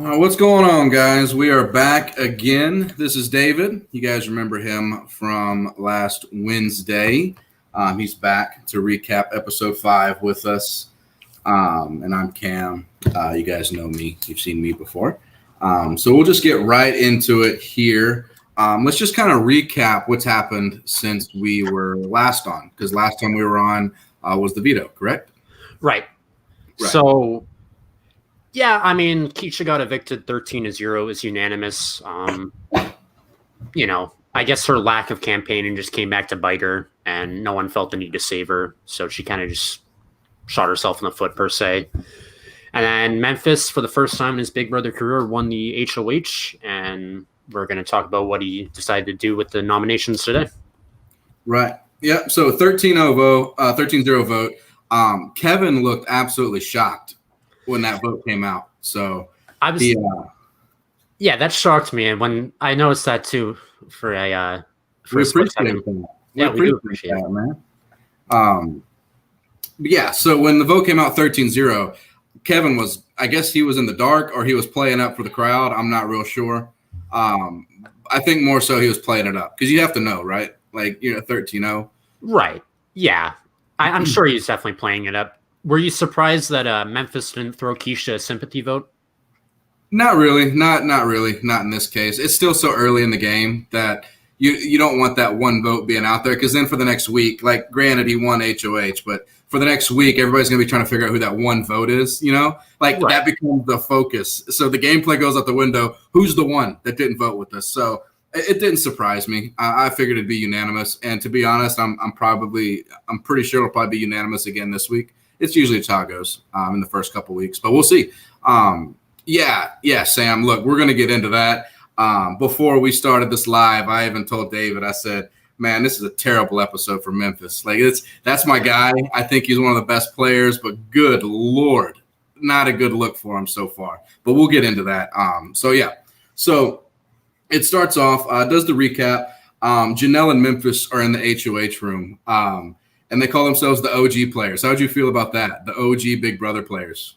What's going on, guys? We are back again. This is David. You guys remember him from last Wednesday. He's back to recap episode 5 with us. And I'm Cam. You guys know me. You've seen me before. So we'll just get right into it here. Let's just kind of recap what's happened since we were last on, because last time we were on was the veto, correct? Right. So, yeah, I mean, Keisha got evicted 13-0 is unanimous. I guess her lack of campaigning just came back to bite her, and no one felt the need to save her. So she kind of just shot herself in the foot, per se. And then Memphis, for the first time in his Big Brother career, won the HOH, and we're going to talk about what he decided to do with the nominations today. Right. Yep. So 13-0 vote, 13-0 vote. Kevin looked absolutely shocked when that vote came out. So I was, yeah, that shocked me, and when I noticed that too, for a we appreciate that. Yeah, we do appreciate that, man. Yeah. So when the vote came out 13-0, Kevin was, I guess he was in the dark or he was playing up for the crowd. I'm not real sure. I think more so he was playing it up because you have to know, right? Like, 13-0. Right. Yeah. I'm sure he's definitely playing it up. Were you surprised that Memphis didn't throw Keisha a sympathy vote? Not really. Not really. Not in this case. It's still so early in the game that you don't want that one vote being out there, because then for the next week, like, granted, he won HOH, but for the next week, everybody's going to be trying to figure out who that one vote is, Like, right. That becomes the focus. So the gameplay goes out the window. Who's the one that didn't vote with us? So it didn't surprise me. I figured it'd be unanimous. And to be honest, I'm pretty sure it'll probably be unanimous again this week. It's usually how it goes in the first couple weeks, but we'll see. Yeah, Sam, look, we're going to get into that. Before we started this live, I even told David, I said, man, this is a terrible episode for Memphis. Like, that's my guy. I think he's one of the best players, but good Lord, not a good look for him so far. But we'll get into that. So it starts off, does the recap. Janelle and Memphis are in the HOH room, and they call themselves the OG players. How'd you feel about that, the OG Big Brother players?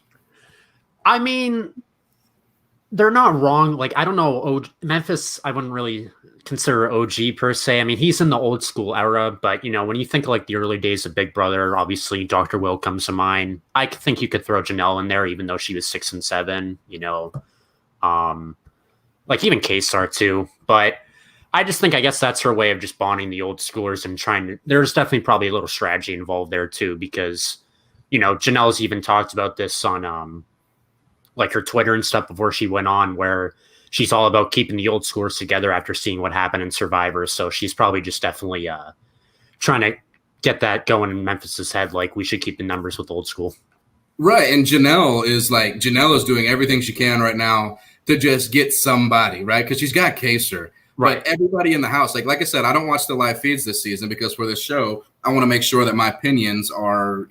I mean, they're not wrong. Like, I don't know, Memphis, I wouldn't really consider OG per se. I mean, he's in the old school era, but when you think of like the early days of Big Brother, obviously Dr. Will comes to mind. I think you could throw Janelle in there, even though she was 6 and 7. Like even K-Star too. But I just think, I guess that's her way of just bonding the old schoolers and trying to. There's definitely probably a little strategy involved there too, because Janelle's even talked about this on like her Twitter and stuff before she went on, where she's all about keeping the old schoolers together after seeing what happened in Survivor. So she's probably just definitely trying to get that going in Memphis's head. Like, we should keep the numbers with old school. Right. And Janelle is doing everything she can right now to just get somebody, right? Because she's got Kaser. Right. But everybody in the house, like I said, I don't watch the live feeds this season because for this show, I want to make sure that my opinions are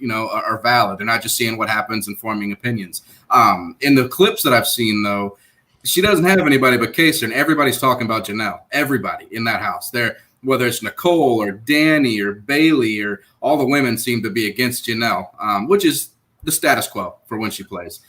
valid and not just seeing what happens and forming opinions. In the clips that I've seen, though, she doesn't have anybody but Kaser, and everybody's talking about Janelle. Everybody in that house. There, whether it's Nicole or Danny or Bailey, or all the women seem to be against Janelle, which is the status quo for when she plays.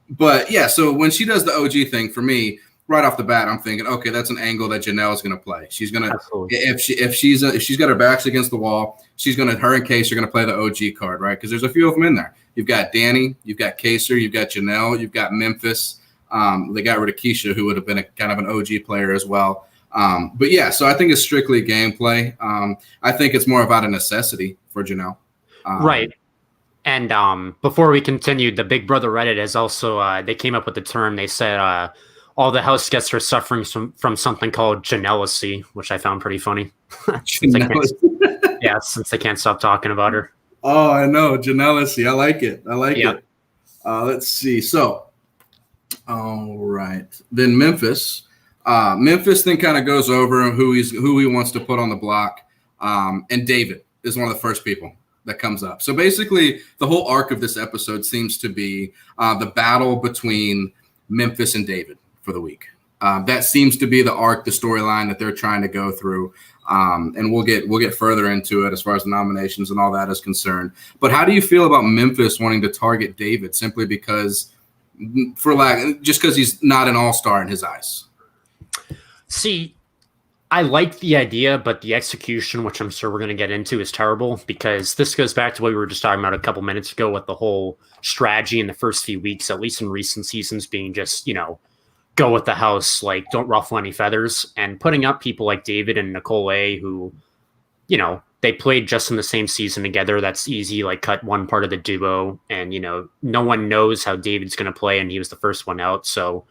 But yeah, so when she does the OG thing, for me, right off the bat, I'm thinking, okay, that's an angle that Janelle is going to play. She's going to, if she's got her backs against the wall, her and Kaser are going to play the OG card, right? Because there's a few of them in there. You've got Danny, you've got Kaser, you've got Janelle, you've got Memphis. They got rid of Keisha, who would have been a kind of an OG player as well. But yeah, so I think it's strictly gameplay. I think it's more about a necessity for Janelle. Right. And before we continue, the Big Brother Reddit is also, they came up with the term. They said all the house guests are suffering from something called Janelacy, which I found pretty funny. since they can't stop talking about her. Oh, I know. Janelacy. I like it. It. Let's see. So, all right. Then Memphis then kind of goes over who he wants to put on the block. And David is one of the first people that comes up. So basically, the whole arc of this episode seems to be the battle between Memphis and David for the week. That seems to be the arc, the storyline that they're trying to go through. And we'll get further into it as far as the nominations and all that is concerned. But how do you feel about Memphis wanting to target David simply because just because he's not an all-star in his eyes. See, I like the idea, but the execution, which I'm sure we're going to get into, is terrible because this goes back to what we were just talking about a couple minutes ago with the whole strategy in the first few weeks, at least in recent seasons, being just, go with the house, like don't ruffle any feathers, and putting up people like David and Nicole A, who, they played just in the same season together. That's easy, like cut one part of the duo, and, no one knows how David's going to play, and he was the first one out, so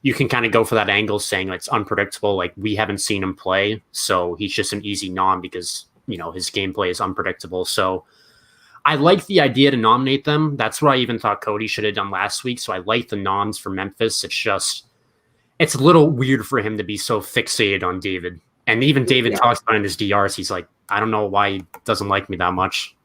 you can kind of go for that angle saying it's unpredictable. Like we haven't seen him play, so he's just an easy nom because, his gameplay is unpredictable. So I like the idea to nominate them. That's what I even thought Cody should have done last week. So I like the noms for Memphis. It's a little weird for him to be so fixated on David. And even David talks about in his DRs. He's like, I don't know why he doesn't like me that much.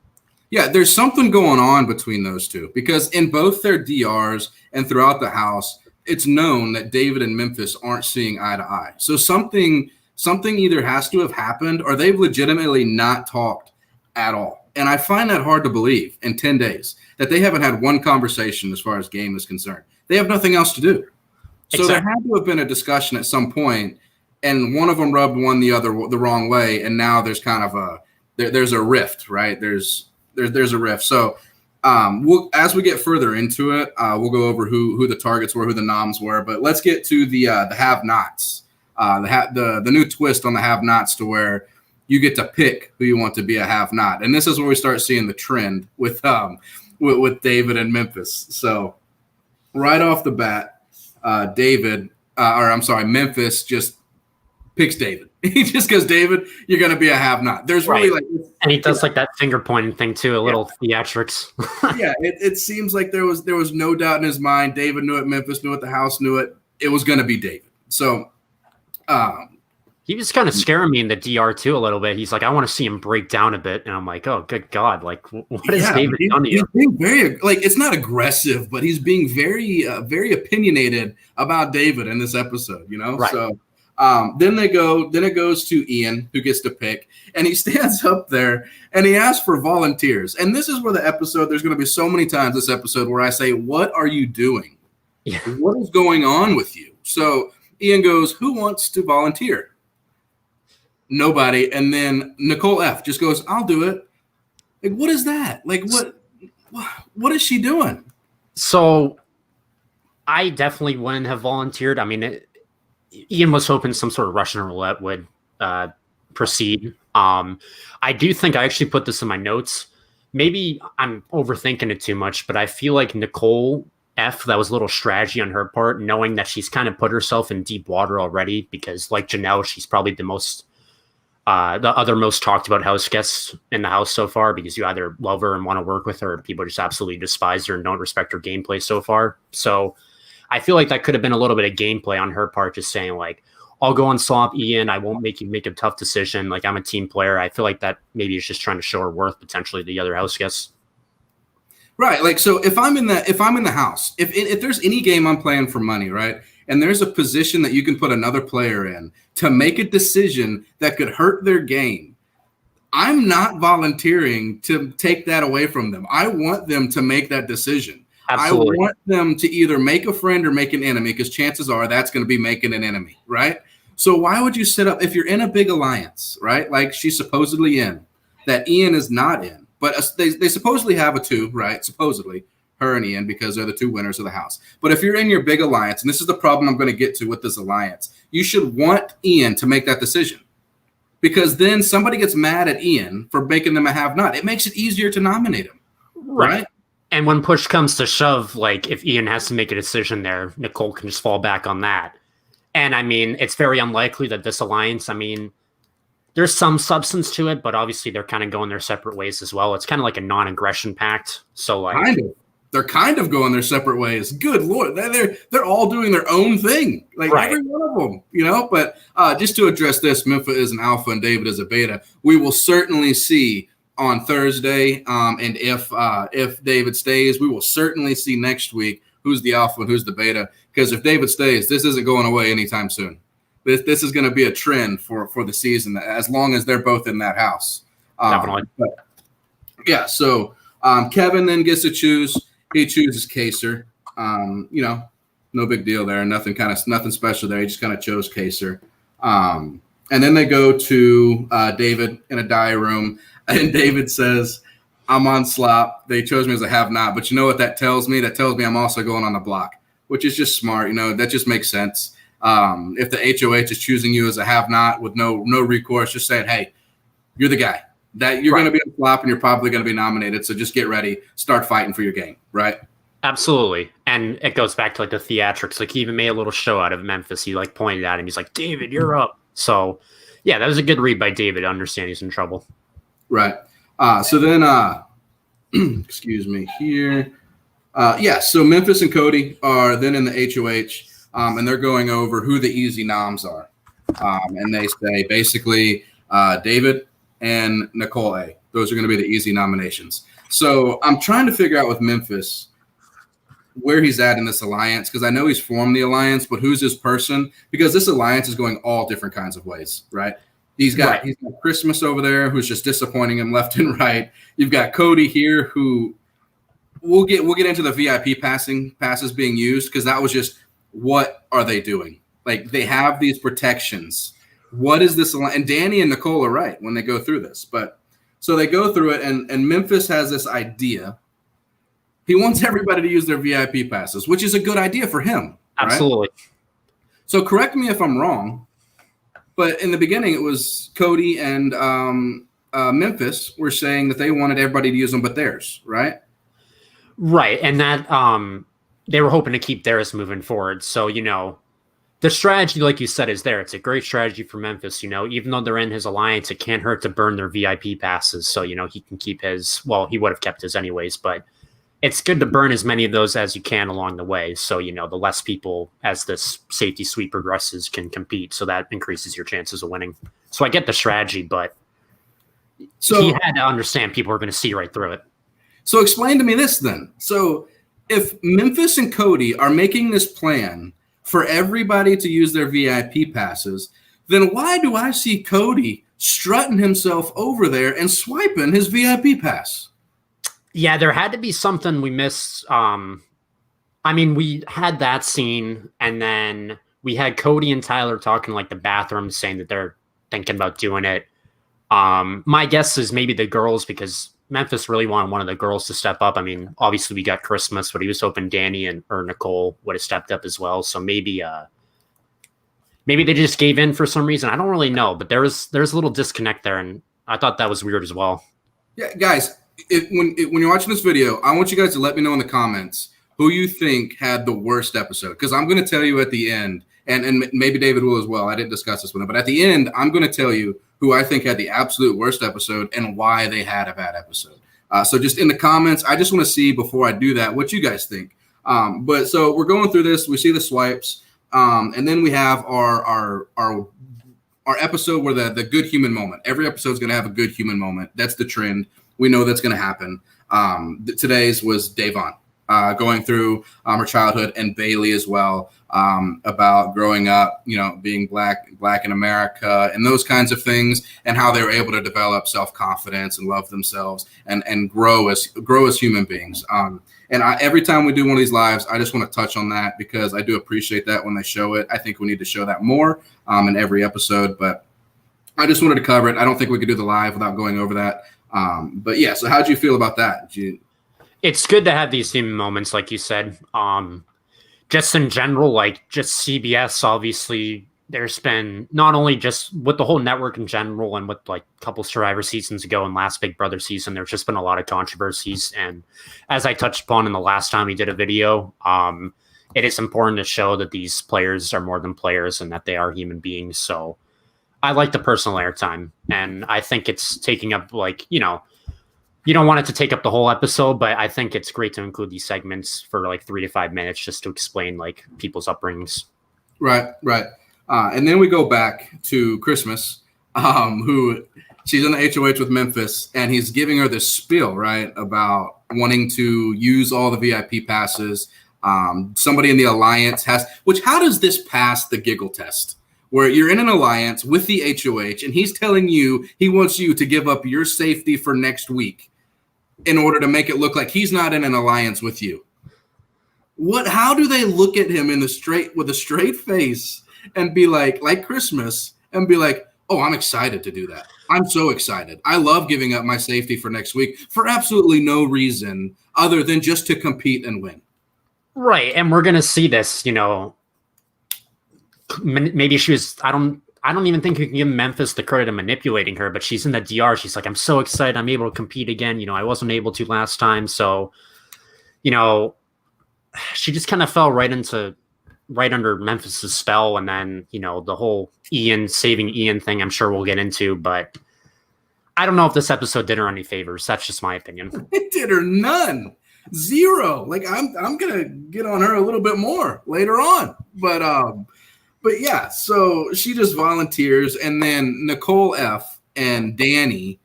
Yeah, there's something going on between those two because in both their DRs and throughout the house, it's known that David and Memphis aren't seeing eye to eye. So something either has to have happened or they've legitimately not talked at all. And I find that hard to believe in 10 days that they haven't had one conversation as far as game is concerned. They have nothing else to do. So There had to have been a discussion at some point, and one of them rubbed the other the wrong way, and now there's kind of there's a rift, right? There's a rift. So as we get further into it, we'll go over who the targets were, who the noms were. But let's get to the have-nots, the new twist on the have-nots to where you get to pick who you want to be a have-not, and this is where we start seeing the trend with David and Memphis. So right off the bat, Memphis just picks David. He just goes, David, you're going to be a have-not. There's really and he does like that finger pointing thing too, a little theatrics. Yeah, it seems like there was no doubt in his mind. David knew it. Memphis knew it. The house knew it. It was going to be David. So he was kind of scaring me in the DR too a little bit. He's like, I want to see him break down a bit, and I'm like, oh, good God, like what is David done to you? He's being very it's not aggressive, but he's being very very opinionated about David in this episode. Right. So. Then it goes to Ian, who gets to pick, and he stands up there and he asks for volunteers. And this is where there's going to be so many times this episode where I say, what are you doing? Yeah. What is going on with you? So Ian goes, who wants to volunteer? Nobody. And then Nicole F just goes, I'll do it. Like, what is that? Like, what is she doing? So I definitely wouldn't have volunteered. I mean, Ian was hoping some sort of Russian roulette would proceed. I do think I actually put this in my notes. Maybe I'm overthinking it too much, but I feel like Nicole F, that was a little strategy on her part, knowing that she's kind of put herself in deep water already because, like Janelle, she's probably the other most talked about house guest in the house so far because you either love her and want to work with her or people just absolutely despise her and don't respect her gameplay so far. So I feel like that could have been a little bit of gameplay on her part, just saying like, I'll go and swamp Ian. I won't make you make a tough decision. Like I'm a team player. I feel like that maybe is just trying to show her worth potentially to the other house guests. Right. Like, so if I'm in the house, if there's any game I'm playing for money, right, and there's a position that you can put another player in to make a decision that could hurt their game, I'm not volunteering to take that away from them. I want them to make that decision. Absolutely. I want them to either make a friend or make an enemy because chances are that's going to be making an enemy, right? So why would you sit up if you're in a big alliance, right? Like she's supposedly in, that Ian is not in, but they supposedly have a two, right? Supposedly her and Ian because they're the two winners of the house. But if you're in your big alliance, and this is the problem I'm going to get to with this alliance, you should want Ian to make that decision because then somebody gets mad at Ian for making them a have-not. It makes it easier to nominate him, right? And when push comes to shove, like if Ian has to make a decision there, Nicole can just fall back on that. And I mean, it's very unlikely that this alliance, I mean, there's some substance to it, but obviously they're kind of going their separate ways as well. It's kind of like a non-aggression pact. So like they're kind of going their separate ways. Good Lord. They're all doing their own thing. Like every one of them, but just to address this, Memphis is an alpha and David is a beta. We will certainly see on Thursday, and if David stays, we will certainly see next week who's the alpha and who's the beta. Because if David stays, this isn't going away anytime soon. This is going to be a trend for the season as long as they're both in that house. Definitely. Yeah. So Kevin then gets to choose. He chooses Kaser. No big deal there. Nothing special there. He just kind of chose Kaser. And then they go to David in a dye room, and David says, I'm on slop. They chose me as a have-not. But you know what that tells me? That tells me I'm also going on the block, which is just smart. That just makes sense. If the HOH is choosing you as a have-not with no recourse, just saying, hey, you're the guy. That you're going to be on flop and you're probably going to be nominated. So just get ready. Start fighting for your game, right? Absolutely. And it goes back to like the theatrics. Like he even made a little show out of Memphis. He like pointed at him. He's like, David, you're up. So yeah, that was a good read by David to understand he's in trouble. Right. So then, excuse me here. So Memphis and Cody are then in the HOH, and they're going over who the easy noms are. And they say basically David and Nicole A. Those are going to be the easy nominations. So I'm trying to figure out with Memphis where he's at in this alliance, because I know he's formed the alliance, but who's this person? Because this alliance is going all different kinds of ways, right? He's got Christmas over there, who's just disappointing him left and right. You've got Cody here, who we'll get into the VIP passes being used, because that was just, what are they doing? Like, they have these protections. What is this? And Danny and Nicole are right when they go through this. But so they go through it, and Memphis has this idea. He wants everybody to use their VIP passes, which is a good idea for him. Absolutely. Right? So correct me if I'm wrong, but in the beginning, it was Cody and Memphis were saying that they wanted everybody to use them but theirs, right? Right. And that they were hoping to keep theirs moving forward. So, the strategy, like you said, is there. It's a great strategy for Memphis. Even though they're in his alliance, it can't hurt to burn their VIP passes. So, he can keep his. Well, he would have kept his anyways, but it's good to burn as many of those as you can along the way. So, the less people as this safety sweep progresses can compete. So that increases your chances of winning. So I get the strategy, but he had to understand people are going to see right through it. So explain to me this then. So if Memphis and Cody are making this plan for everybody to use their VIP passes, then why do I see Cody strutting himself over there and swiping his VIP pass? Yeah, there had to be something we missed. We had that scene, and then we had Cody and Tyler talking like the bathroom, saying that they're thinking about doing it. My guess is maybe the girls, because Memphis really wanted one of the girls to step up. Obviously we got Christmas, but he was hoping Danny or Nicole would have stepped up as well. So maybe they just gave in for some reason. I don't really know, but there's a little disconnect there, and I thought that was weird as well. Yeah, guys. When you're watching this video, I want you guys to let me know in the comments who you think had the worst episode, because I'm going to tell you at the end, and maybe David will as well. I didn't discuss this with him, but at the end, I'm going to tell you who I think had the absolute worst episode and why they had a bad episode. So just in the comments, I just want to see before I do that what you guys think. But so we're going through this. We see the swipes, and then we have our episode where the good human moment. Every episode is going to have a good human moment. That's the trend. We know that's going to happen. Today's was Davon going through her childhood, and Bailey as well, about growing up, being black in America and those kinds of things, and how they were able to develop self-confidence and love themselves and grow as human beings. Every time we do one of these lives, I just want to touch on that, because I do appreciate that when they show it. I think we need to show that more in every episode, but I just wanted to cover it. I don't think we could do the live without going over that. But yeah, so how'd you feel about that? It's good to have these human moments, like you said. Just in general, like just CBS, obviously, there's been not only just with the whole network in general, and with like a couple Survivor seasons ago and last Big Brother season, there's just been a lot of controversies. And as I touched upon in the last time we did a video, it is important to show that these players are more than players and that they are human beings. So I like the personal airtime, and I think it's taking up, like, you don't want it to take up the whole episode, but I think it's great to include these segments for like 3 to 5 minutes just to explain like people's upbringings. Right. And then we go back to Christmas, who she's in the HOH with Memphis, and he's giving her this spiel, right, about wanting to use all the VIP passes. Somebody in the alliance how does this pass the giggle test? Where you're in an alliance with the HOH, and he's telling you he wants you to give up your safety for next week in order to make it look like he's not in an alliance with you. How do they look at him with a straight face and be like Christmas, and be like, oh, I'm excited to do that. I'm so excited. I love giving up my safety for next week for absolutely no reason other than just to compete and win. Right. And we're going to see this, maybe she was, I don't even think you can give Memphis the credit of manipulating her, but she's in the DR. She's like, I'm so excited. I'm able to compete again. I wasn't able to last time. So, she just kind of fell right under Memphis's spell. And then, the whole saving Ian thing, I'm sure we'll get into, but I don't know if this episode did her any favors. That's just my opinion. It did her none. Zero. Like I'm gonna get on her a little bit more later on. But yeah, so she just volunteers, and then Nicole F and Danny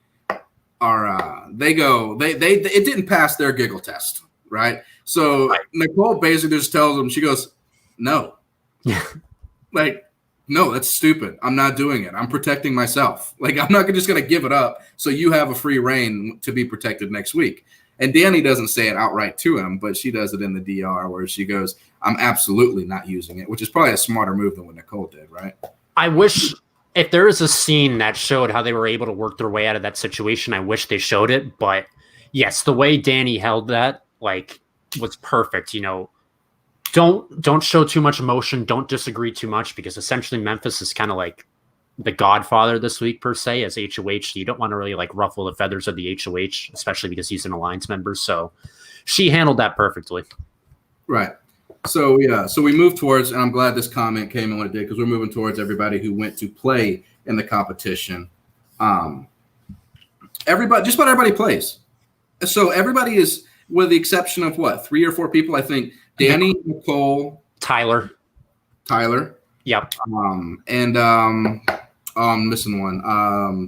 are it didn't pass their giggle test, right? So right. Nicole basically just tells them, she goes, no. Like, no, that's stupid. I'm not doing it. I'm protecting myself. Like, I'm not just going to give it up so you have a free reign to be protected next week. And Danny doesn't say it outright to him, but she does it in the DR where she goes, I'm absolutely not using it, which is probably a smarter move than what Nicole did, right? I wish if there is a scene that showed how they were able to work their way out of that situation, I wish they showed it. But yes, the way Danny held that, was perfect. Don't show too much emotion. Don't disagree too much, because essentially Memphis is kind of like the godfather this week per se as HOH. So you don't want to really ruffle the feathers of the HOH, especially because he's an alliance member. So she handled that perfectly. Right. So yeah, so we move towards, and I'm glad this comment came in when it did, because we're moving towards everybody who went to play in the competition. Just about everybody plays. So everybody is, with the exception of 3 or 4 people, I think. Danny, Nicole, Tyler. Yep. I'm missing one.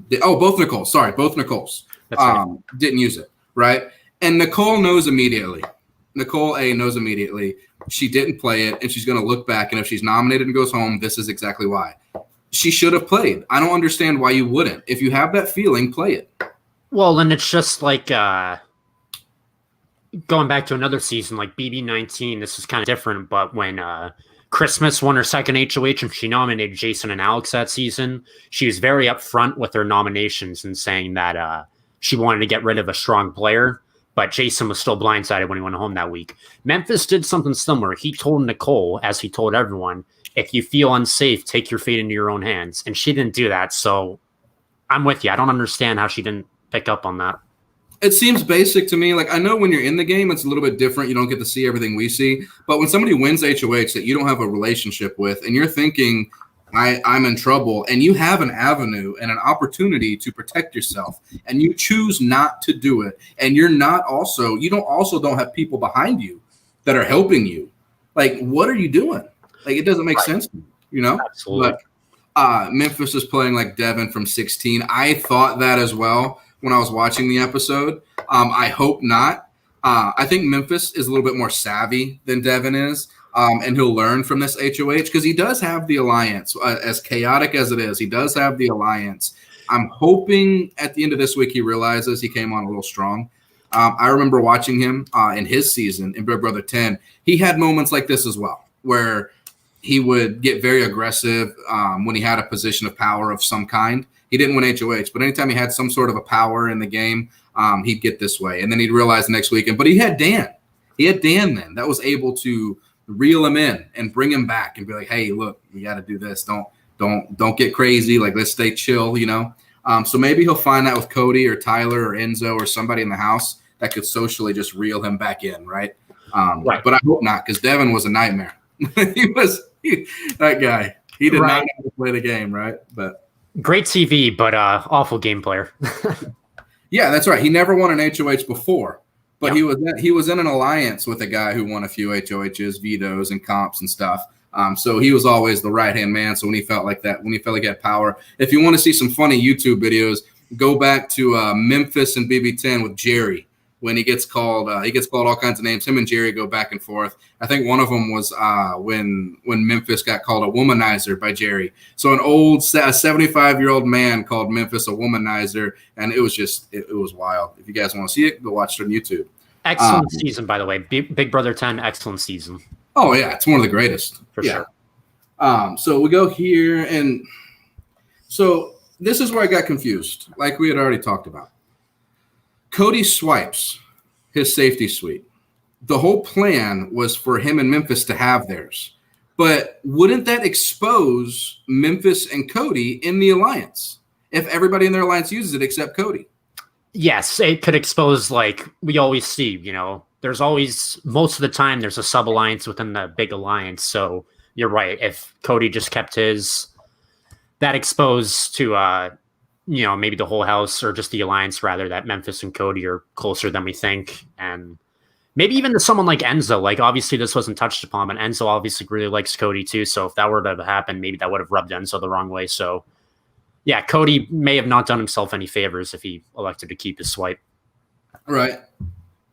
Both Nicoles. Sorry, both Nicoles. That's right. Didn't use it, right? And Nicole knows immediately. Nicole A knows immediately she didn't play it, and she's going to look back, and if she's nominated and goes home, this is exactly why. She should have played. I don't understand why you wouldn't. If you have that feeling, play it. Well, then it's just going back to another season, like BB19, this is kind of different, but when Christmas won her second HOH and she nominated Jason and Alex that season, she was very upfront with her nominations and saying that she wanted to get rid of a strong player, but Jason was still blindsided when he went home that week. Memphis did something similar. He told Nicole, as he told everyone, if you feel unsafe, take your fate into your own hands. And she didn't do that, so I'm with you. I don't understand how she didn't pick up on that. It seems basic to me. I know when you're in the game, it's a little bit different. You don't get to see everything we see. But when somebody wins HOH that you don't have a relationship with, and you're thinking, I'm in trouble, and you have an avenue and an opportunity to protect yourself, and you choose not to do it, and you don't have people behind you that are helping you. What are you doing? It doesn't make sense to you, Absolutely. But Memphis is playing like Devin from 16. I thought that as well when I was watching the episode. I hope not. I think Memphis is a little bit more savvy than Devin is, and he'll learn from this HOH because he does have the alliance. As chaotic as it is, he does have the alliance. I'm hoping at the end of this week he realizes he came on a little strong. I remember watching him in his season in Big Brother 10. He had moments like this as well, where he would get very aggressive when he had a position of power of some kind. He didn't win HOH, but anytime he had some sort of a power in the game, he'd get this way. And then he'd realize the next weekend. But he had Dan. He had Dan then that was able to reel him in and bring him back and be like, hey, look, we got to do this. Don't get crazy. Let's stay chill, So maybe he'll find that with Cody or Tyler or Enzo or somebody in the house that could socially just reel him back in, right? Right. But I hope not, because Devin was a nightmare. That guy. He did not know how to play the game, right? But great TV, but awful game player. Yeah, that's right. He never won an HOH before, but he was in an alliance with a guy who won a few HOHs, vetoes, and comps and stuff. So he was always the right-hand man. So when he felt like that, when he felt like he had power, if you want to see some funny YouTube videos, go back to Memphis and BB10 with Jerry. When he gets called all kinds of names. Him and Jerry go back and forth. I think one of them was when Memphis got called a womanizer by Jerry. So an old 75-year-old man called Memphis a womanizer, and it was wild. If you guys want to see it, go watch it on YouTube. Excellent season, by the way. Big Brother 10, excellent season. Oh, yeah, it's one of the greatest. For sure. So we go here, and so this is where I got confused, like we had already talked about. Cody swipes his safety suite. The whole plan was for him and Memphis to have theirs. But wouldn't that expose Memphis and Cody in the alliance if everybody in their alliance uses it except Cody? Yes, it could expose, like we always see, there's always, most of the time, there's a sub-alliance within the big alliance. So you're right. If Cody just kept that exposed to, maybe the whole house or just the alliance, rather, that Memphis and Cody are closer than we think. And maybe even to someone like Enzo. Like, obviously, this wasn't touched upon, but Enzo obviously really likes Cody too. So if that were to happen, maybe that would have rubbed Enzo the wrong way. So, yeah, Cody may have not done himself any favors if he elected to keep his swipe. Right.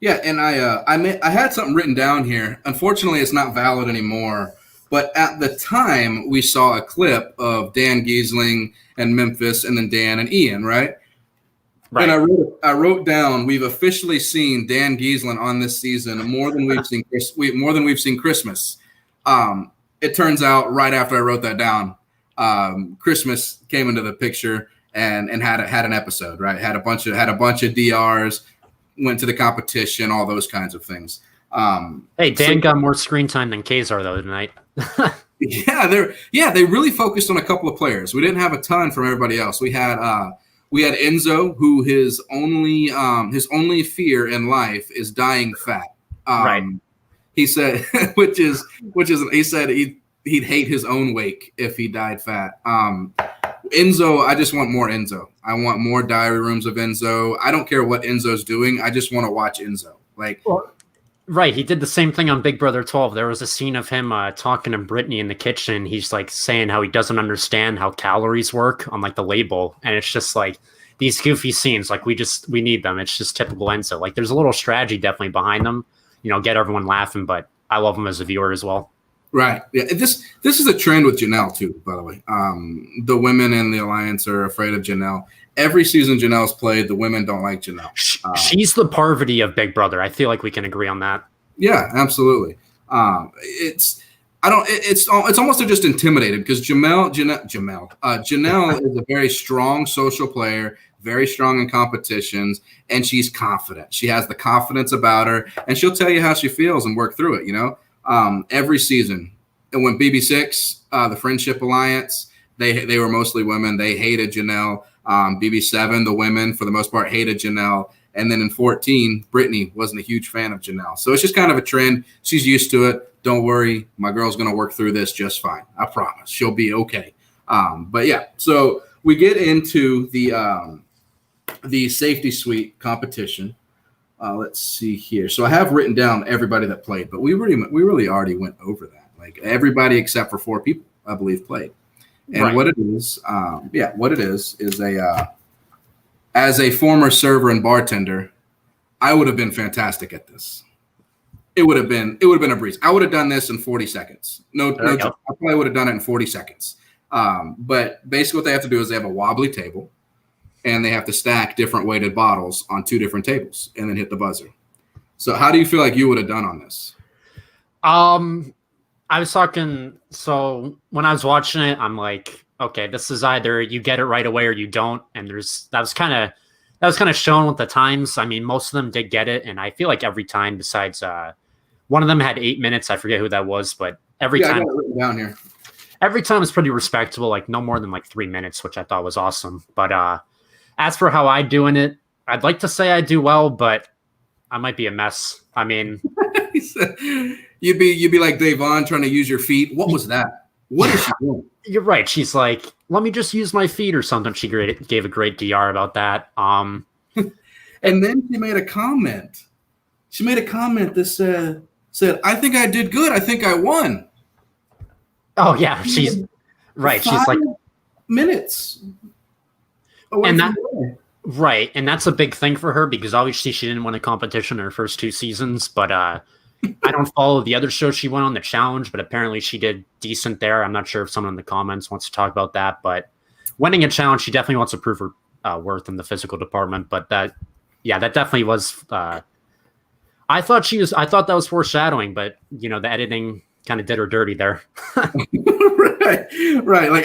Yeah, and I had something written down here. Unfortunately, it's not valid anymore. But at the time, we saw a clip of Dan Giesling and Memphis, and then Dan and Ian, right? Right. And I wrote down, we've officially seen Dan Giesling on this season more than we've seen Christmas. It turns out right after I wrote that down, Christmas came into the picture and had an episode, right? Had a bunch of DRs, went to the competition, all those kinds of things. Hey, Dan got more screen time than Kazar though tonight. They really focused on a couple of players. We didn't have a ton from everybody else. We had Enzo, who his only fear in life is dying fat. Right. He said, he said he'd hate his own wake if he died fat. Enzo, I just want more Enzo. I want more diary rooms of Enzo. I don't care what Enzo's doing. I just want to watch Enzo. Right. He did the same thing on Big Brother 12. There was a scene of him talking to Brittany in the kitchen. He's like saying how he doesn't understand how calories work on like the label. And it's just like these goofy scenes, like we need them. It's just typical Enzo. Like there's a little strategy definitely behind them, get everyone laughing, but I love him as a viewer as well. Right. Yeah. This is a trend with Janelle too, by the way. The women in the alliance are afraid of Janelle. Every season Janelle's played, the women don't like Janelle. She's the Parvati of Big Brother. I feel like we can agree on that. Yeah, absolutely. It's almost just intimidated because Janelle is a very strong social player, very strong in competitions, and she's confident. She has the confidence about her, and she'll tell you how she feels and work through it. Every season, and when BB6, the Friendship Alliance, they were mostly women. They hated Janelle. BB7, the women for the most part hated Janelle. And then in 14, Brittany wasn't a huge fan of Janelle. So it's just kind of a trend. She's used to it. Don't worry. My girl's going to work through this just fine. I promise. She'll be okay. But yeah, so we get into the safety suite competition. Let's see here. So I have written down everybody that played, but we really already went over that. Like everybody except for 4 people, I believe, played. And right. What it is as a former server and bartender, I would have been fantastic at this. It would have been a breeze. I would have done this in 40 seconds. No joke. I probably would have done it in 40 seconds. But basically what they have to do is they have a wobbly table and they have to stack different weighted bottles on 2 different tables and then hit the buzzer. So how do you feel like you would have done on this? I was talking, so when I was watching it, I'm like, okay, this is either you get it right away or you don't. And that was kind of shown with the times. I mean, most of them did get it. And I feel like every time besides, one of them had 8 minutes. I forget who that was, but every time I got it written down here. Every time is pretty respectable, like no more than like 3 minutes, which I thought was awesome. But, as for how I do in it, I'd like to say I do well, but I might be a mess. I mean, you'd be like Davon trying to use your feet. What was that? What is she doing? You're right. She's like, let me just use my feet or something. She gave a great DR about that. And then she made a comment. That said, I think I did good. I think I won. Oh yeah, she's right. She's like minutes. And that's a big thing for her because obviously she didn't win a competition in her first 2 seasons, but I don't follow the other shows she went on, the challenge, but apparently she did decent there. I'm not sure if someone in the comments wants to talk about that, but winning a challenge, she definitely wants to prove her worth in the physical department. But that definitely was I thought that was foreshadowing, but the editing kind of did her dirty there. Right. Like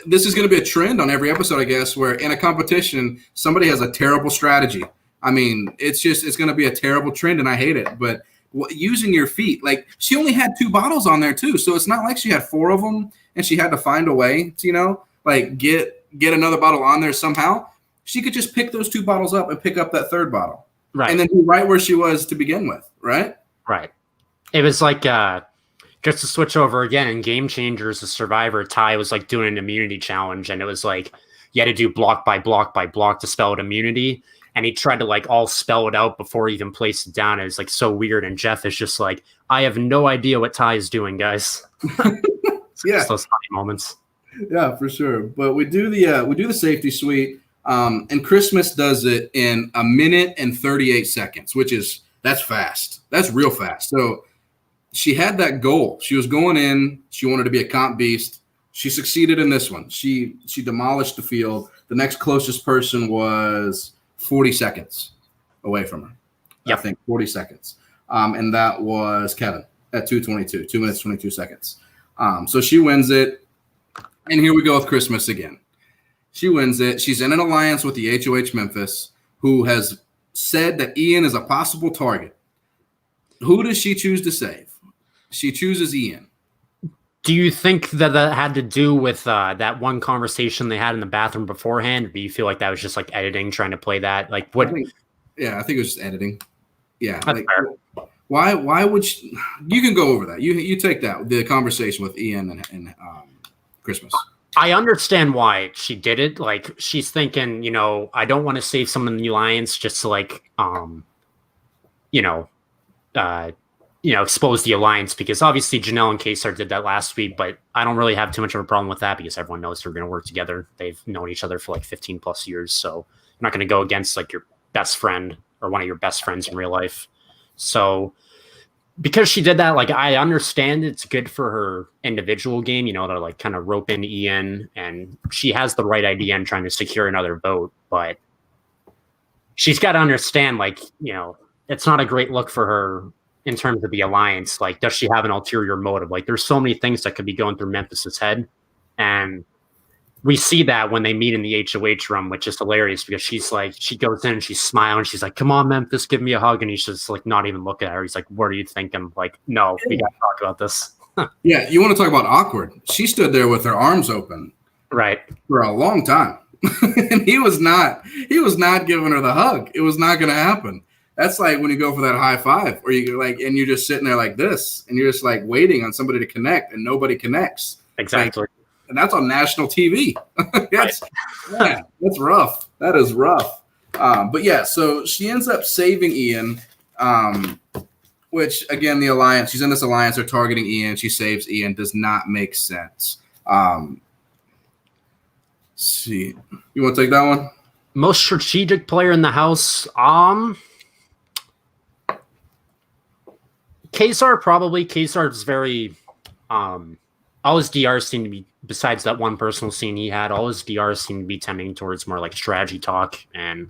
this is going to be a trend on every episode, I guess, where in a competition, somebody has a terrible strategy. I mean, it's going to be a terrible trend, and I hate it. But using your feet, like she only had 2 bottles on there too, so it's not like she had 4 of them and she had to find a way to, like get another bottle on there somehow. She could just pick those 2 bottles up and pick up that 3rd bottle, right, and then be right where she was to begin with, right? Right. It was like just to switch over again in Game Changers, the Survivor, Ty was like doing an immunity challenge, and it was like you had to do block by block by block to spell out immunity. And he tried to like all spell it out before he even placed it down. It was like so weird. And Jeff is just like, I have no idea what Ty is doing, guys. Yeah, those funny moments. Yeah, for sure. But we do the safety suite, and Christmas does it in 1 minute and 38 seconds, that's fast. That's real fast. So she had that goal. She was going in. She wanted to be a comp beast. She succeeded in this one. She demolished the field. The next closest person was 40 seconds away from her. Yep. I think 40 seconds. And that was Kevin at 2:22, 2 minutes, 22 seconds. So she wins it. And here we go with Christmas again. She wins it. She's in an alliance with the HOH Memphis, who has said that Ian is a possible target. Who does she choose to save? She chooses Ian. Do you think that had to do with that one conversation they had in the bathroom beforehand? Or do you feel like that was just like editing, trying to play that? Like what? I think it was just editing. Yeah. That's fair. Why would you can go over that. You take that, the conversation with Ian and Christmas. I understand why she did it. Like she's thinking, I don't want to save someone in the alliance just to like, expose the alliance, because obviously Janelle and Kesar did that last week, but I don't really have too much of a problem with that because everyone knows they're going to work together. They've known each other for like 15 plus years. So I'm not going to go against like your best friend or one of your best friends in real life. So because she did that, like I understand it's good for her individual game, to like kind of rope in Ian, and she has the right idea in trying to secure another vote, but she's got to understand, like, it's not a great look for her in terms of the alliance. Like, does she have an ulterior motive? Like, there's so many things that could be going through Memphis's head. And we see that when they meet in the HOH room, which is hilarious because she's like, she goes in and she's smiling. She's like, come on, Memphis, give me a hug. And he's just like, not even looking at her. He's like, what are you thinking? Like, no, we got to talk about this. Yeah. You want to talk about awkward. She stood there with her arms open. Right. For a long time. And he was not giving her the hug. It was not going to happen. That's like when you go for that high five, or you like, and you're just sitting there like this, and you're just like waiting on somebody to connect, and nobody connects. Exactly. Like, and that's on national TV. That's rough. That is rough. But yeah, so she ends up saving Ian, which again, the alliance. She's in this alliance. They're targeting Ian. She saves Ian. Does not make sense. See, you want to take that one? Most strategic player in the house. Kesar probably. Kesar is very. All his DRs seem to be, besides that one personal scene he had, all his DRs seem to be tending towards more like strategy talk, and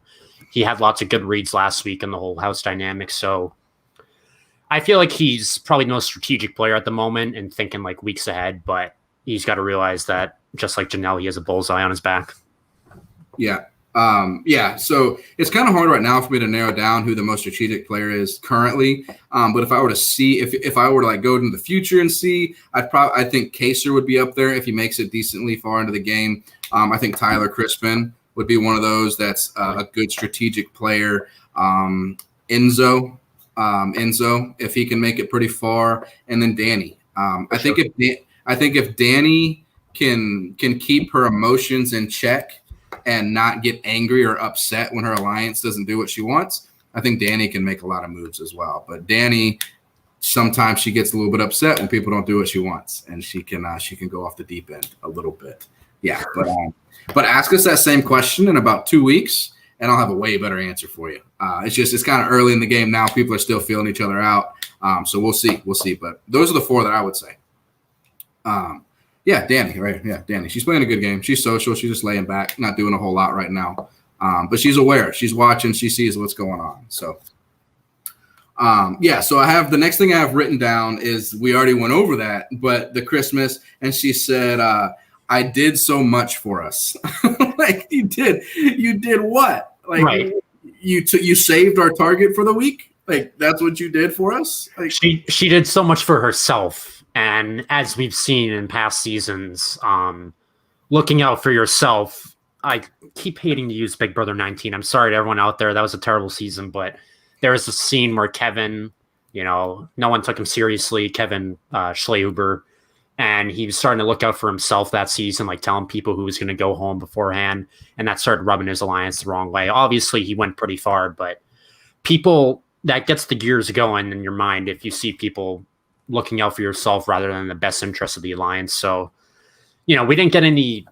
he had lots of good reads last week in the whole house dynamic. So I feel like he's probably the most strategic player at the moment and thinking like weeks ahead, but he's got to realize that just like Janelle, he has a bullseye on his back. Yeah. So it's kind of hard right now for me to narrow down who the most strategic player is currently. But if I were to see, if I were to like go into the future and see, I think Kesar would be up there if he makes it decently far into the game. I think Tyler Crispin would be one of those that's a good strategic player. Enzo, if he can make it pretty far, and then Danny. I think if Danny can keep her emotions in check and not get angry or upset when her alliance doesn't do what she wants, I think Danny can make a lot of moves as well. But Danny, sometimes she gets a little bit upset when people don't do what she wants, and she can go off the deep end a little bit. Yeah, but ask us that same question in about 2 weeks, and I'll have a way better answer for you. It's kind of early in the game now. People are still feeling each other out, so we'll see. But those are the 4 that I would say. Yeah, Danny, right? Yeah, Danny. She's playing a good game. She's social. She's just laying back, not doing a whole lot right now. But she's aware. She's watching. She sees what's going on. So, Yeah, so I have the next thing I have written down is we already went over that, but the Christmas, and she said, I did so much for us. Like you did what? Like Right. you saved our target for the week? Like that's what you did for us? Like She did so much for herself, and as we've seen in past seasons, looking out for yourself. I keep hating to use Big Brother 19. I'm sorry to everyone out there. That was a terrible season, but there was a scene where Kevin, no one took him seriously, Kevin Schlehuber, and he was starting to look out for himself that season, like telling people who was going to go home beforehand, and that started rubbing his alliance the wrong way. Obviously, he went pretty far, but that gets the gears going in your mind if you see people looking out for yourself rather than the best interest of the alliance. So, we didn't get any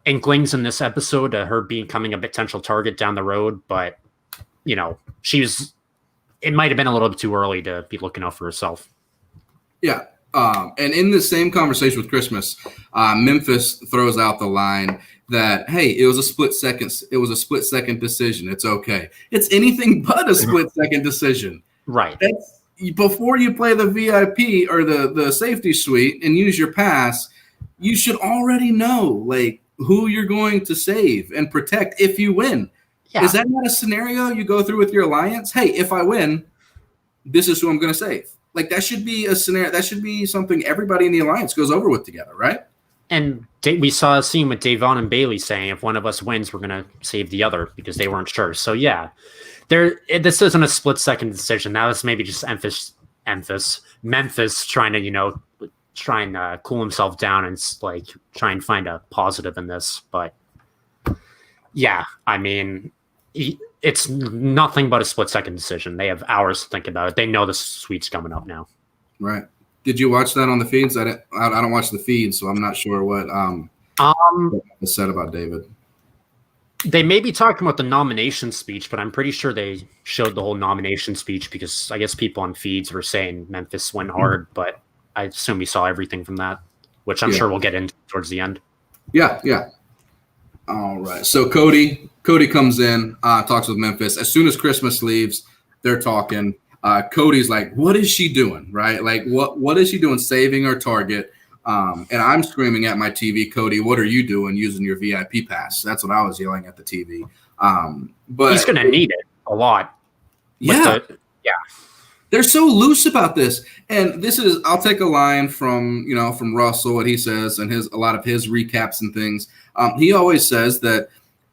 inklings in this episode of her becoming a potential target down the road, but it might have been a little bit too early to be looking out for herself. Yeah. And in the same conversation with Christmas, Memphis throws out the line that, hey, it was a split second decision. It's okay. It's anything but a split second decision. Right. That's before you play the VIP or the safety suite and use your pass, you should already know like who you're going to save and protect if you win. Yeah. Is that not a scenario you go through with your alliance? Hey, if I win, this is who I'm going to save. Like that should be a scenario. That should be something everybody in the alliance goes over with together, right? And we saw a scene with Davon and Bailey saying, if one of us wins, we're going to save the other because they weren't sure. So yeah, this isn't a split second decision. That was maybe just Memphis trying to, cool himself down and like try and find a positive in this. But yeah, I mean, it's nothing but a split second decision. They have hours to think about it. They know the suite's coming up now. Right. Did you watch that on the feeds? I don't watch the feeds, so I'm not sure what was said about David. They may be talking about the nomination speech, but I'm pretty sure they showed the whole nomination speech because I guess people on feeds were saying Memphis went hard, but I assume we saw everything from that, which I'm sure we'll get into towards the end. Yeah. All right. So Cody comes in, talks with Memphis. As soon as Christmas leaves, they're talking. Cody's like, what is she doing? Right? Like, what is she doing saving our target? And I'm screaming at my TV, Cody, what are you doing using your VIP pass? That's what I was yelling at the TV. But he's going to need it a lot. Yeah. They're so loose about this. And I'll take a line from Russell, what he says and a lot of his recaps and things. He always says that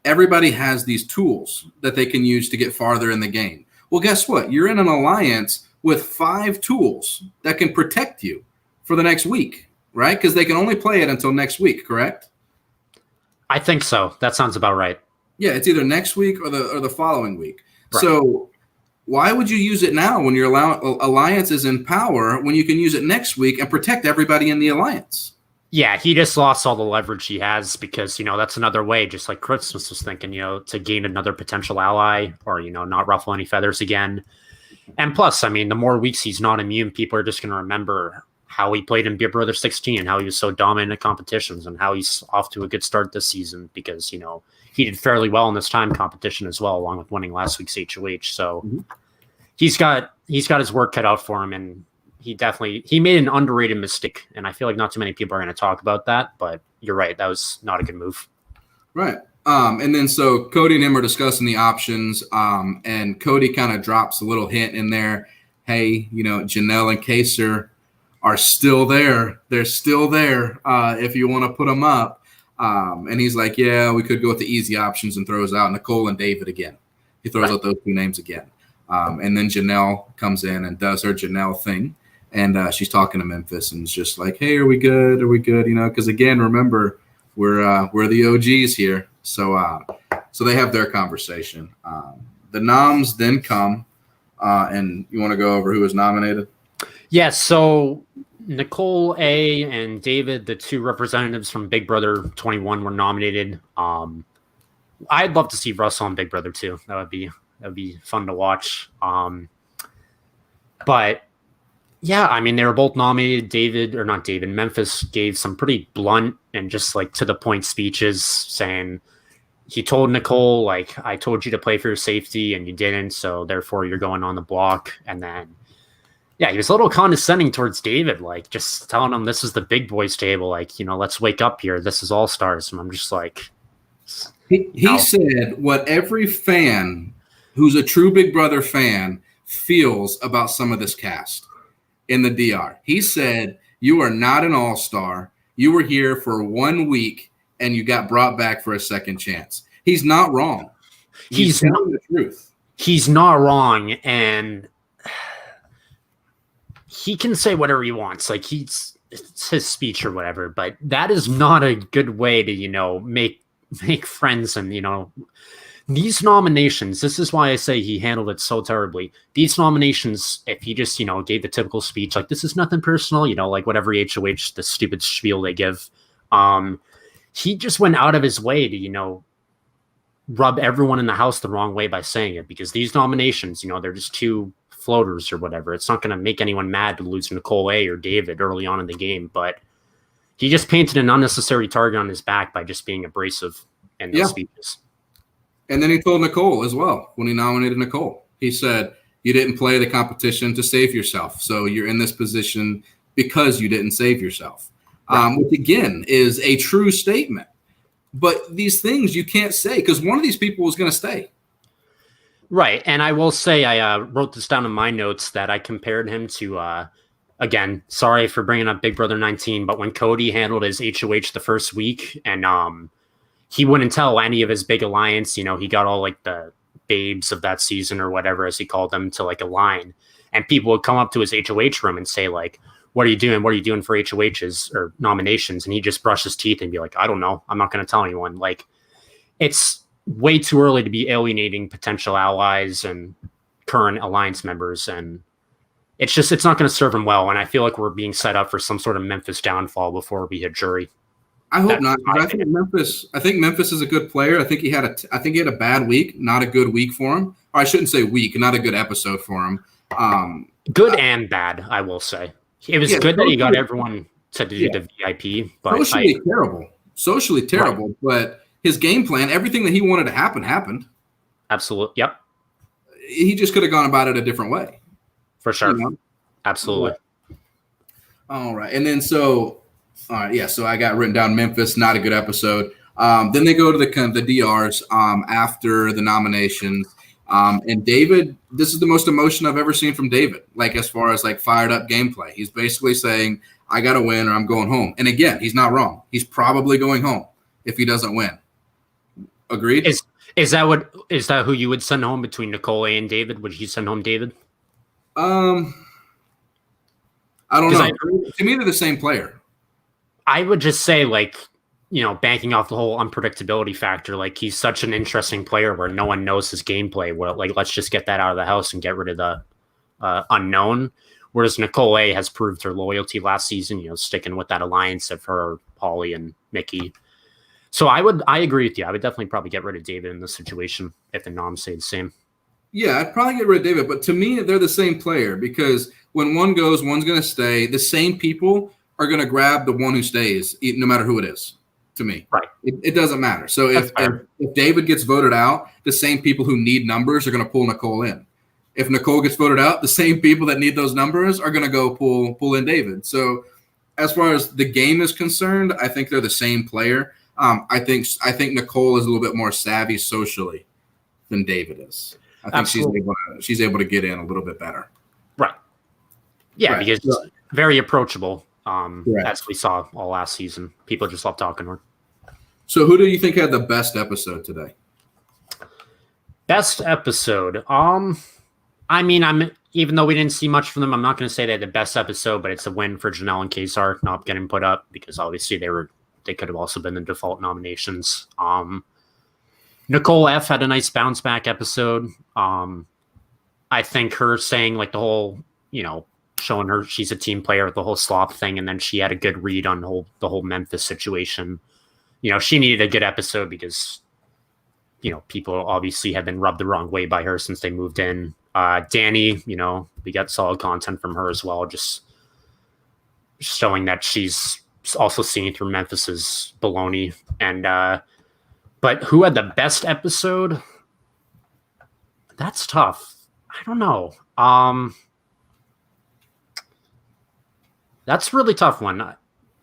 everybody has these tools that they can use to get farther in the game. Well, guess what? You're in an alliance with 5 tools that can protect you for the next week, right? Because they can only play it until next week, correct? I think so. That sounds about right. Yeah, it's either next week or the following week. Right. So why would you use it now when your alliance is in power when you can use it next week and protect everybody in the alliance? Yeah, he just lost all the leverage he has because, that's another way, just like Christmas was thinking, to gain another potential ally or, not ruffle any feathers again. And plus, I mean, the more weeks he's not immune, people are just going to remember how he played in Big Brother 16 and how he was so dominant in competitions and how he's off to a good start this season because, he did fairly well in this time competition as well, along with winning last week's HOH. So he's got his work cut out for him, and he made an underrated mistake, and I feel like not too many people are going to talk about that, but you're right. That was not a good move. Right. And then so Cody and him are discussing the options, and Cody kind of drops a little hint in there. Hey, Janelle and Kaser are still there. They're still there if you want to put them up. And he's like, yeah, we could go with the easy options, and throws out Nicole and David again. He throws out those 2 names again. And then Janelle comes in and does her Janelle thing. And she's talking to Memphis and it's just like, hey, are we good? Are we good? Because again, remember, we're the OGs here. So they have their conversation. The noms then come, and you want to go over who was nominated? Yeah, so Nicole A. and David, the 2 representatives from Big Brother 21, were nominated. I'd love to see Russell on Big Brother too. That would be fun to watch. But yeah, I mean, they were both nominated. Memphis gave some pretty blunt and just like to the point speeches saying, he told Nicole, like, I told you to play for your safety and you didn't, so therefore you're going on the block. And then, yeah, he was a little condescending towards David, like just telling him this is the big boys table. Like, let's wake up here. This is all stars. And I'm just like, he said what every fan who's a true Big Brother fan feels about some of this cast in the DR. He said, you are not an all-star. You were here for 1 week and you got brought back for a second chance. He's not wrong. He's telling the truth. He's not wrong, and he can say whatever he wants. Like, it's his speech or whatever, but that is not a good way to, make friends. And, these nominations, this is why I say he handled it so terribly. These nominations, if he just, gave the typical speech, like, this is nothing personal, like whatever HOH, the stupid spiel they give, he just went out of his way to, rub everyone in the house the wrong way by saying it, because these nominations, they're just two floaters or whatever. It's not going to make anyone mad to lose Nicole A or David early on in the game, but he just painted an unnecessary target on his back by just being abrasive in those speeches. And then he told Nicole as well, when he nominated Nicole, he said, you didn't play the competition to save yourself. So you're in this position because you didn't save yourself. Which again is a true statement. But these things you can't say because one of these people is going to stay. Right. And I will say I wrote this down in my notes that I compared him to, again, sorry for bringing up Big Brother 19, but when Cody handled his HOH the first week and he wouldn't tell any of his big alliance, he got all like the babes of that season or whatever, as he called them, to like a line. And people would come up to his HOH room and say like, what are you doing? What are you doing for HOHs or nominations? And he just brushed his teeth and be like, I don't know. I'm not going to tell anyone. Like, it's way too early to be alienating potential allies and current alliance members. And it's not going to serve him well. And I feel like we're being set up for some sort of Memphis downfall before we hit jury. I hope not. I think Memphis is a good player. I think he had a bad week, not a good week for him. Or I shouldn't say week, not a good episode for him. Good and bad, I will say. It was good that he got everyone to do the VIP, but socially terrible. Right. But his game plan, everything that he wanted to happen, happened. Absolutely. Yep. He just could have gone about it a different way. For sure. Absolutely. All right. And then so I got written down Memphis, not a good episode. Then they go to the DRs after the nominations. And David, this is the most emotion I've ever seen from David, like as far as like fired up gameplay. He's basically saying, I got to win or I'm going home. And again, he's not wrong. He's probably going home if he doesn't win. Agreed? Is that who you would send home between Nicole A and David? Would you send home David? I don't know. To me, they're the same player. I would just say like, banking off the whole unpredictability factor, like he's such an interesting player where no one knows his gameplay. Well, like, let's just get that out of the house and get rid of the unknown. Whereas Nicole A has proved her loyalty last season, sticking with that alliance of her, Paulie, and Mickey. So I agree with you. I would definitely probably get rid of David in this situation if the noms say the same. Yeah, I'd probably get rid of David. But to me, they're the same player because when one goes, one's going to stay. The same people are going to grab the one who stays, no matter who it is. To me, right? It doesn't matter. So if David gets voted out, the same people who need numbers are going to pull Nicole in. If Nicole gets voted out, the same people that need those numbers are going to go pull in David. So as far as the game is concerned, I think they're the same player. I think Nicole is a little bit more savvy socially than David is. I think she's able to get in a little bit better. Right. Yeah, right. Because very approachable. As we saw all last season, people just love talking to her. So who do you think had the best episode today? Best episode. Even though we didn't see much from them, I'm not going to say they had the best episode, but it's a win for Janelle and Kesar not getting put up because obviously they could have also been the default nominations. Nicole F had a nice bounce back episode. I think her saying like the whole, showing her she's a team player with the whole slop thing, and then she had a good read on the whole Memphis situation. She needed a good episode because, people obviously have been rubbed the wrong way by her since they moved in. Danny, we got solid content from her as well, just showing that she's also seeing through Memphis's baloney. And But who had the best episode? That's tough. I don't know. That's a really tough one.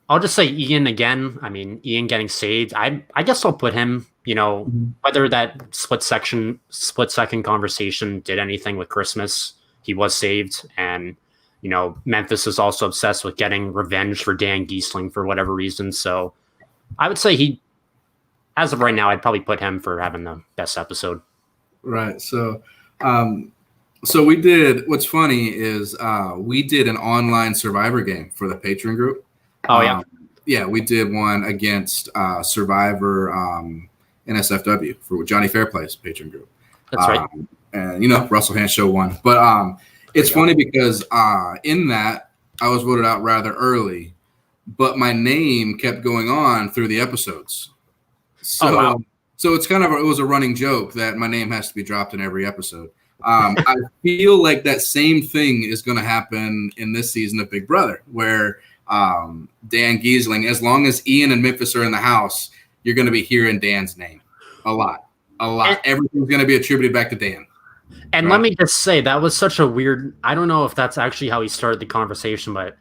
I'll just say Ian again. I mean, Ian getting saved. I guess I'll put him. Whether that split second conversation did anything with Christmas, he was saved, and Memphis is also obsessed with getting revenge for Dan Giesling for whatever reason. So I would say he, as of right now, I'd probably put him for having the best episode. Right. So, we did. What's funny is we did an online Survivor game for the Patreon group. Oh yeah. Yeah, we did one against Survivor NSFW for Johnny Fairplay's Patreon group. That's right. And Russell Hanshow won. But it's funny because in that I was voted out rather early, but my name kept going on through the episodes. So, wow. So it was a running joke that my name has to be dropped in every episode. I feel like that same thing is going to happen in this season of Big Brother, where Dan Giesling, as long as Ian and Memphis are in the house, you're going to be hearing Dan's name a lot. Everything's going to be attributed back to Dan. And Let me just say, that was such a weird, I don't know if that's actually how he started the conversation, but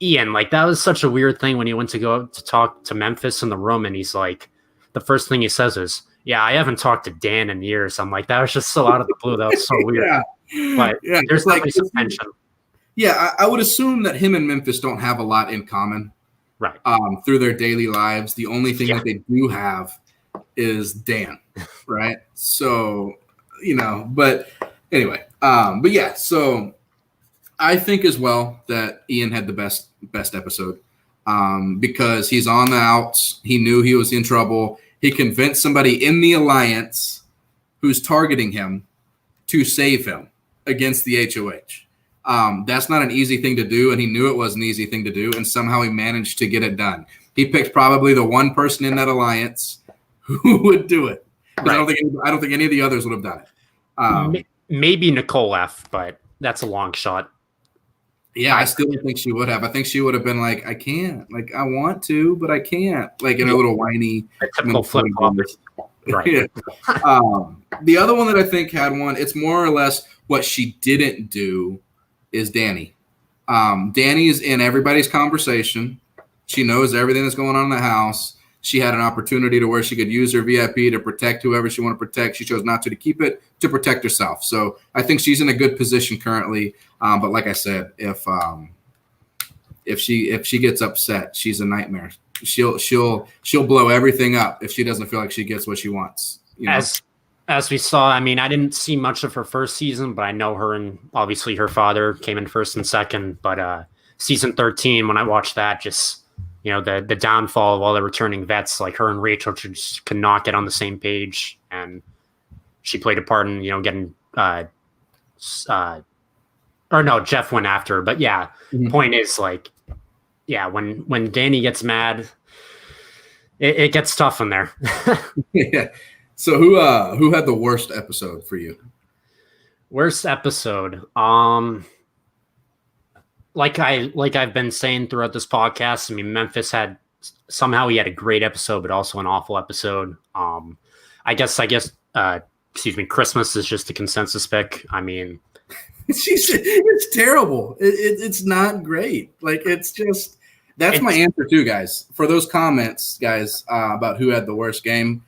Ian, that was such a weird thing when he went to go to talk to Memphis in the room, and he's like, the first thing he says is, yeah, I haven't talked to Dan in years. I'm like, that was just so out of the blue. That was so weird. But there's some tension. Yeah, I would assume that him and Memphis don't have a lot in common. Right. Through their daily lives. The only thing that they do have is Dan. Right. So, but anyway, but yeah, so I think as well that Ian had the best episode because he's on the outs. He knew he was in trouble. He convinced somebody in the alliance who's targeting him to save him against the HOH. That's not an easy thing to do, and he knew it was an easy thing to do, and somehow he managed to get it done. He picked probably the one person in that alliance who would do it. Right. I don't think any of the others would have done it. Maybe Nicole F., but that's a long shot. Yeah, I still don't think she would have. I think she would have been like, I can't. I want to, but I can't. In a little whiny. Typical flip-flop. Right. Yeah. The other one that I think had one, it's more or less what she didn't do is Danny. Danny's in everybody's conversation. She knows everything that's going on in the house. She had an opportunity to where she could use her VIP to protect whoever she wanted to protect. She chose not to keep it to protect herself. So I think she's in a good position currently. But like I said, if she gets upset, she's a nightmare. She'll blow everything up if she doesn't feel like she gets what she wants. As we saw, I mean, I didn't see much of her first season, but I know her and obviously her father came in first and second. But season 13, when I watched that, just the downfall of all the returning vets, like her and Rachel just could not get on the same page, and she played a part in getting Jeff went after her. But yeah, Point is when Danny gets mad, it gets tough in there. Yeah. So who had the worst episode for you? Worst episode. Like I've been saying throughout this podcast, I mean, Memphis he had a great episode, but also an awful episode. I guess Christmas is just a consensus pick. I mean, it's terrible. It's not great. That's my answer too, guys. For those comments, guys, about who had the worst game,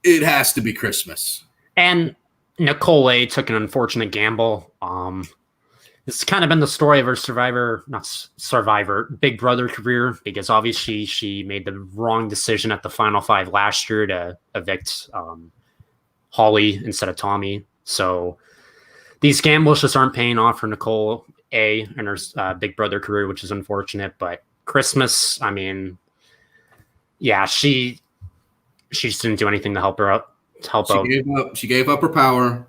it has to be Christmas. And Nicole A. took an unfortunate gamble. It's kind of been the story of her Big Brother career, because obviously she made the wrong decision at the Final Five last year to evict Holly instead of Tommy. So these gambles just aren't paying off for Nicole A. and her Big Brother career, which is unfortunate. But Christmas, I mean, yeah, she just didn't do anything to help her out. She gave up her power.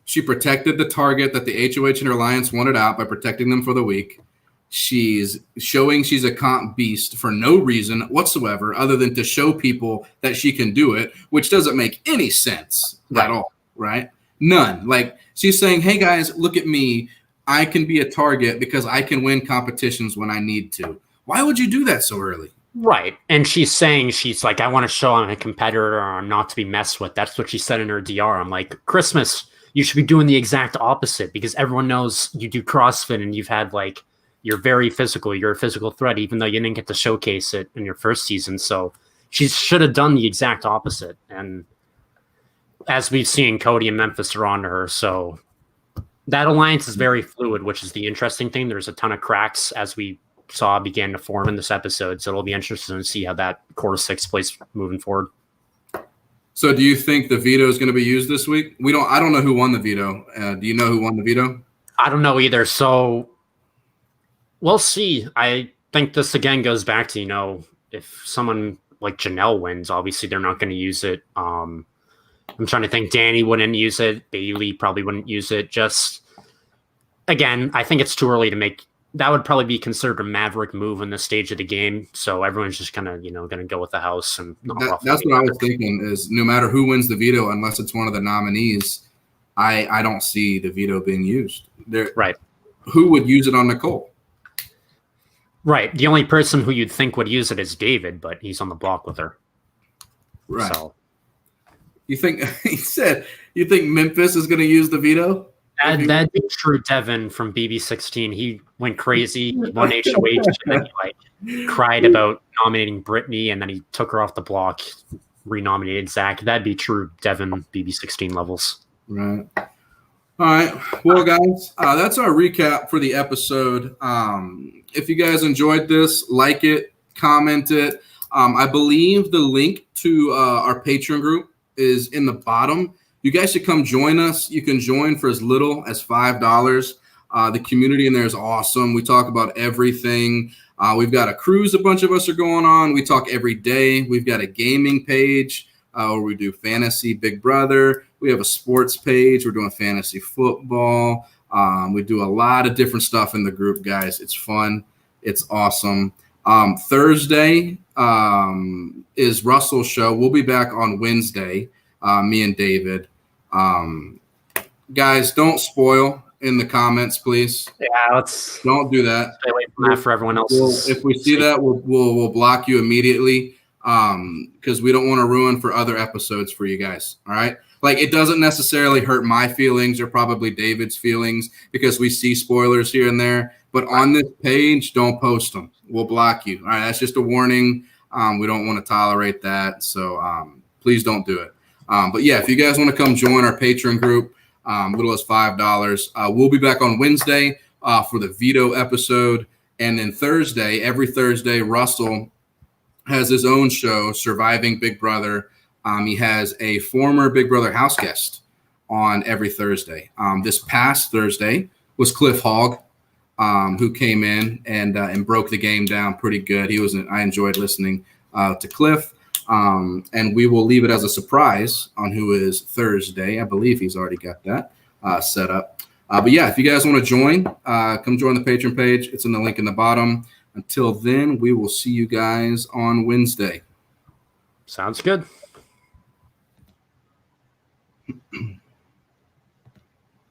She protected the target that the HOH and her alliance wanted out by protecting them for the week. She's showing she's a comp beast for no reason whatsoever other than to show people that she can do it, which doesn't make any sense at all, right? None. She's saying, hey, guys, look at me. I can be a target because I can win competitions when I need to. Why would you do that so early? Right. And she's saying, she's like, I want to show I'm a competitor or I'm not to be messed with. That's what she said in her DR. I'm like, Christmas, you should be doing the exact opposite because everyone knows you do CrossFit and you've had like, you're very physical. You're a physical threat, even though you didn't get to showcase it in your first season. So she should have done the exact opposite. And as we've seen, Cody and Memphis are on to her. So that alliance is very fluid, which is the interesting thing. There's a ton of cracks as we saw began to form in this episode. So it'll be interesting to see how that core 6 plays moving forward. So do you think the veto is going to be used this week? I don't know who won the veto. Do you know who won the veto? I don't know either. So we'll see. I think this again goes back to, if someone like Janelle wins, obviously they're not going to use it. I'm trying to think. Danny wouldn't use it. Bailey probably wouldn't use it. Just, again, I think it's too early to make. That would probably be considered a maverick move in this stage of the game. So everyone's just kind of, going to go with the house. And that's what I was thinking is no matter who wins the veto, unless it's one of the nominees, I don't see the veto being used. Right. Who would use it on Nicole? Right. The only person who you'd think would use it is David, but he's on the block with her. Right. So you think Memphis is going to use the veto? That'd be true. Devin from BB16, he went crazy. He won HOH, and then he cried about nominating Brittany, and then he took her off the block, renominated Zach. That'd be true. Devin BB16 levels. Right. All right. Well, guys, that's our recap for the episode. If you guys enjoyed this, like it, comment it. I believe the link to our Patreon group is in the bottom. You guys should come join us. You can join for as little as $5. The community in there is awesome. We talk about everything. We've got a cruise a bunch of us are going on. We talk every day. We've got a gaming page where we do fantasy Big Brother. We have a sports page. We're doing fantasy football. We do a lot of different stuff in the group, guys. It's fun. It's awesome. Thursday is Russell's show. We'll be back on Wednesday, me and David. Guys, don't spoil in the comments, please. Yeah, don't do that. Stay away from that for everyone else. If we see that, we'll block you immediately because we don't want to ruin for other episodes for you guys. All right. Like, it doesn't necessarily hurt my feelings or probably David's feelings because we see spoilers here and there. But on this page, don't post them. We'll block you. All right. That's just a warning. We don't want to tolerate that. So please don't do it. But yeah, if you guys want to come join our Patreon group, little as $5, we'll be back on Wednesday for the veto episode. And then every Thursday, Russell has his own show, Surviving Big Brother. He has a former Big Brother house guest on every Thursday. This past Thursday was Cliff Hogg, who came in and broke the game down pretty good. I enjoyed listening to Cliff. And we will leave it as a surprise on who is Thursday. I believe he's already got that set up. But yeah, if you guys want to join, come join the Patreon page. It's in the link in the bottom. Until then, we will see you guys on Wednesday. Sounds good.